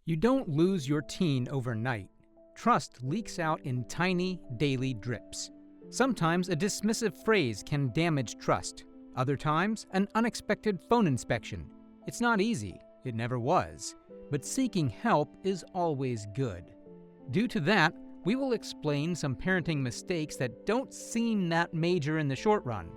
You don't lose your teen overnight. Trust leaks out in tiny, daily drips. Sometimes a dismissive phrase can damage trust. Other times, an unexpected phone inspection. It's not easy. It never was. But seeking help is always good. Due to that, we will explain some parenting mistakes that don't seem that major in the short run,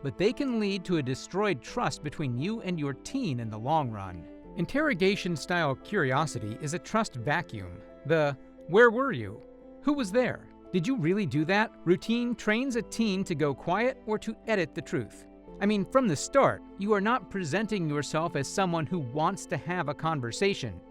but they can lead to a destroyed trust between you and your teen in the long run. Interrogation-style curiosity is a trust vacuum. The "where were you? Who was there? Did you really do that?" routine trains a teen to go quiet or to edit the truth. I mean, from the start, you are not presenting yourself as someone who wants to have a conversation.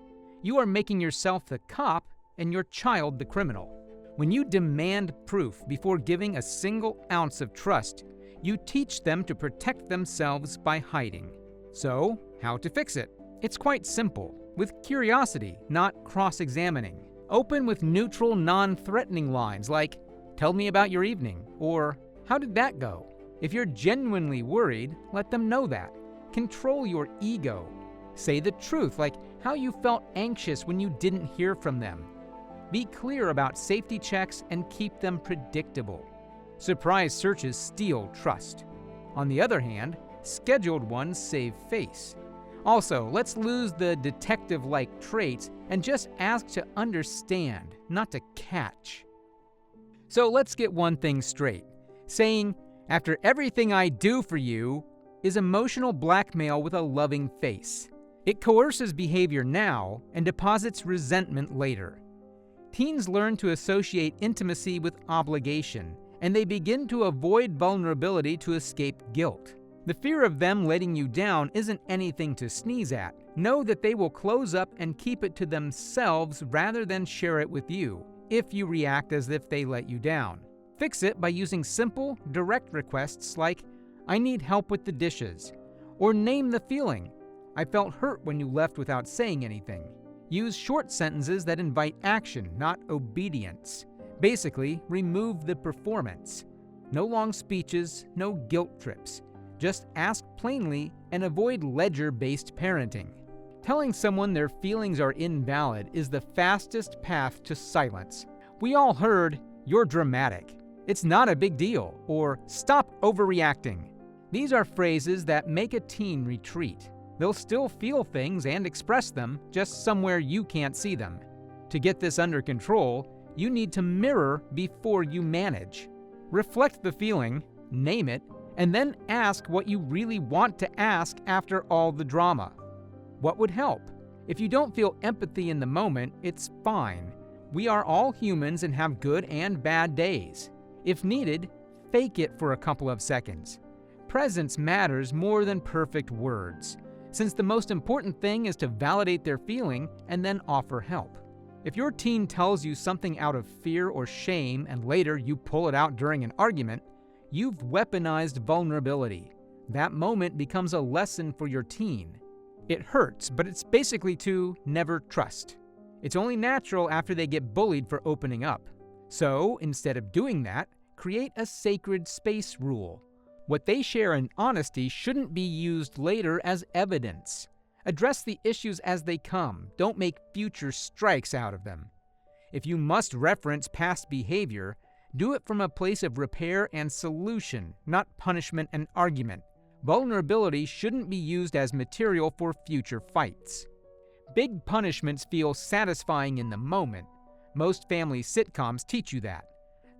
You are making yourself the cop and your child the criminal. When you demand proof before giving a single ounce of trust, you teach them to protect themselves by hiding. So, how to fix it? It's quite simple, with curiosity, not cross-examining. Open with neutral, non-threatening lines like, "Tell me about your evening," or "How did that go?" If you're genuinely worried, let them know that. Control your ego. Say the truth, like how you felt anxious when you didn't hear from them. Be clear about safety checks and keep them predictable. Surprise searches steal trust. On the other hand, scheduled ones save face. Also, let's lose the detective-like traits and just ask to understand, not to catch. So let's get one thing straight. Saying, "After everything I do for you," is emotional blackmail with a loving face. It coerces behavior now and deposits resentment later. Teens learn to associate intimacy with obligation, and they begin to avoid vulnerability to escape guilt. The fear of them letting you down isn't anything to sneeze at. Know that they will close up and keep it to themselves rather than share it with you, if you react as if they let you down. Fix it by using simple, direct requests like, "I need help with the dishes," or name the feeling. "I felt hurt when you left without saying anything." Use short sentences that invite action, not obedience. Basically, remove the performance. No long speeches, no guilt trips. Just ask plainly and avoid ledger-based parenting. Telling someone their feelings are invalid is the fastest path to silence. We all heard, "You're dramatic," "It's not a big deal," or "Stop overreacting." These are phrases that make a teen retreat. They'll still feel things and express them, just somewhere you can't see them. To get this under control, you need to mirror before you manage. Reflect the feeling, name it, and then ask what you really want to ask after all the drama. What would help? If you don't feel empathy in the moment, it's fine. We are all humans and have good and bad days. If needed, fake it for a couple of seconds. Presence matters more than perfect words, since the most important thing is to validate their feeling and then offer help. If your teen tells you something out of fear or shame and later you pull it out during an argument, you've weaponized vulnerability. That moment becomes a lesson for your teen. It hurts, but it's basically to never trust. It's only natural after they get bullied for opening up. So, instead of doing that, create a sacred space rule. What they share in honesty shouldn't be used later as evidence. Address the issues as they come. Don't make future strikes out of them. If you must reference past behavior, do it from a place of repair and solution, not punishment and argument. Vulnerability shouldn't be used as material for future fights. Big punishments feel satisfying in the moment. Most family sitcoms teach you that.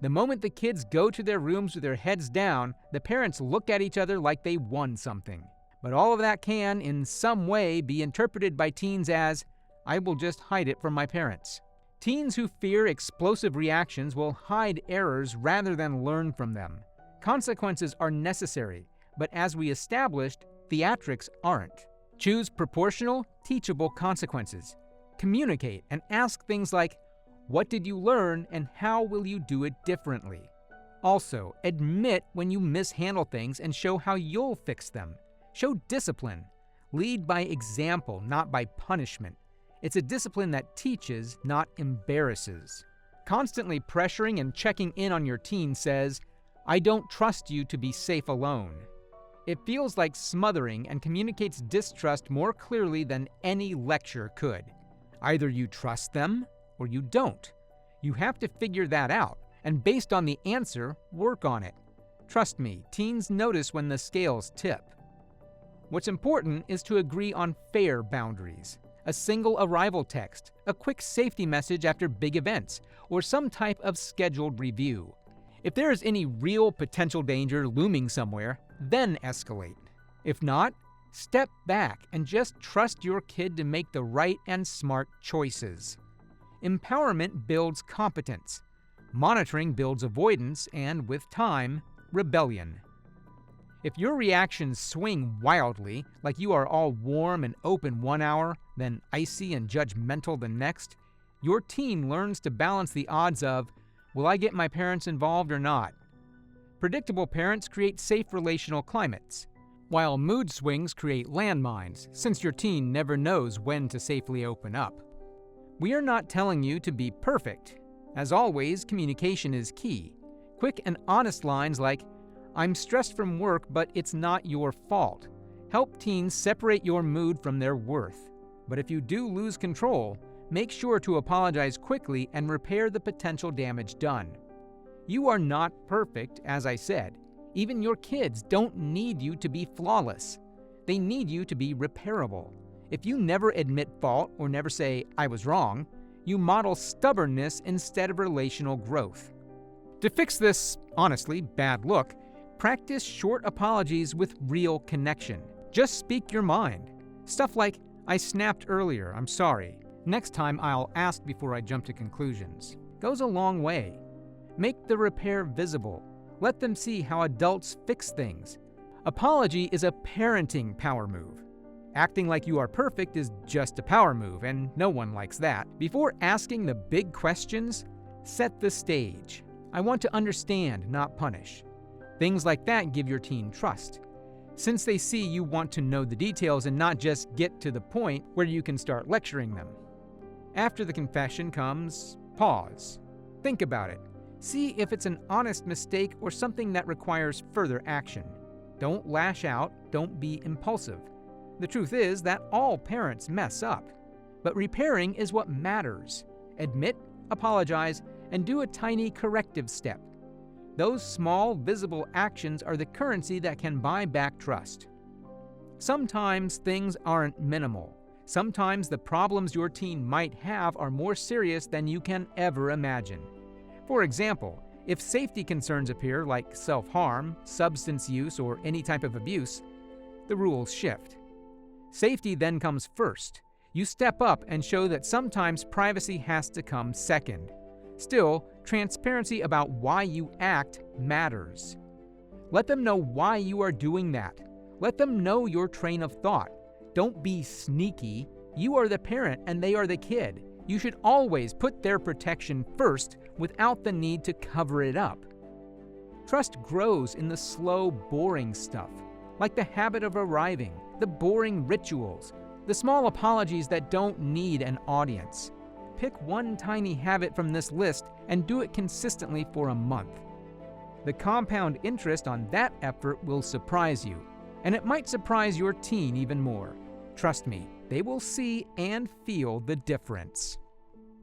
The moment the kids go to their rooms with their heads down, the parents look at each other like they won something. But all of that can, in some way, be interpreted by teens as, "I will just hide it from my parents." Teens who fear explosive reactions will hide errors rather than learn from them. Consequences are necessary, but as we established, theatrics aren't. Choose proportional, teachable consequences. Communicate and ask things like, "What did you learn and how will you do it differently?" Also, admit when you mishandle things and show how you'll fix them. Show discipline. Lead by example, not by punishment. It's a discipline that teaches, not embarrasses. Constantly pressuring and checking in on your teen says, "I don't trust you to be safe alone." It feels like smothering and communicates distrust more clearly than any lecture could. Either you trust them or you don't. You have to figure that out, and based on the answer, work on it. Trust me, teens notice when the scales tip. What's important is to agree on fair boundaries. A single arrival text, a quick safety message after big events, or some type of scheduled review. If there is any real potential danger looming somewhere, then escalate. If not, step back and just trust your kid to make the right and smart choices. Empowerment builds competence. Monitoring builds avoidance and, with time, rebellion. If your reactions swing wildly, like you are all warm and open 1 hour, then icy and judgmental the next, your teen learns to balance the odds of, will I get my parents involved or not? Predictable parents create safe relational climates, while mood swings create landmines, since your teen never knows when to safely open up. We are not telling you to be perfect. As always, communication is key. Quick and honest lines like, I'm stressed from work, but it's not your fault, help teens separate your mood from their worth. But if you do lose control, make sure to apologize quickly and repair the potential damage done. You are not perfect, as I said. Even your kids don't need you to be flawless. They need you to be repairable. If you never admit fault or never say, I was wrong, you model stubbornness instead of relational growth. To fix this, honestly, bad look, practice short apologies with real connection. Just speak your mind. Stuff like, I snapped earlier, I'm sorry. Next time I'll ask before I jump to conclusions. Goes a long way. Make the repair visible. Let them see how adults fix things. Apology is a parenting power move. Acting like you are perfect is just a power move, and no one likes that. Before asking the big questions, set the stage. I want to understand, not punish. Things like that give your teen trust, since they see you want to know the details and not just get to the point where you can start lecturing them. After the confession comes pause. Think about it. See if it's an honest mistake or something that requires further action. Don't lash out, don't be impulsive. The truth is that all parents mess up, but repairing is what matters. Admit, apologize, and do a tiny corrective step. Those small, visible actions are the currency that can buy back trust. Sometimes things aren't minimal. Sometimes the problems your teen might have are more serious than you can ever imagine. For example, if safety concerns appear like self-harm, substance use, or any type of abuse, the rules shift. Safety then comes first. You step up and show that sometimes privacy has to come second. Still, transparency about why you act matters. Let them know why you are doing that. Let them know your train of thought. Don't be sneaky. You are the parent and they are the kid. You should always put their protection first without the need to cover it up. Trust grows in the slow, boring stuff, like the habit of arriving, the boring rituals, the small apologies that don't need an audience. Pick one tiny habit from this list and do it consistently for a month. The compound interest on that effort will surprise you, and it might surprise your teen even more. Trust me, they will see and feel the difference.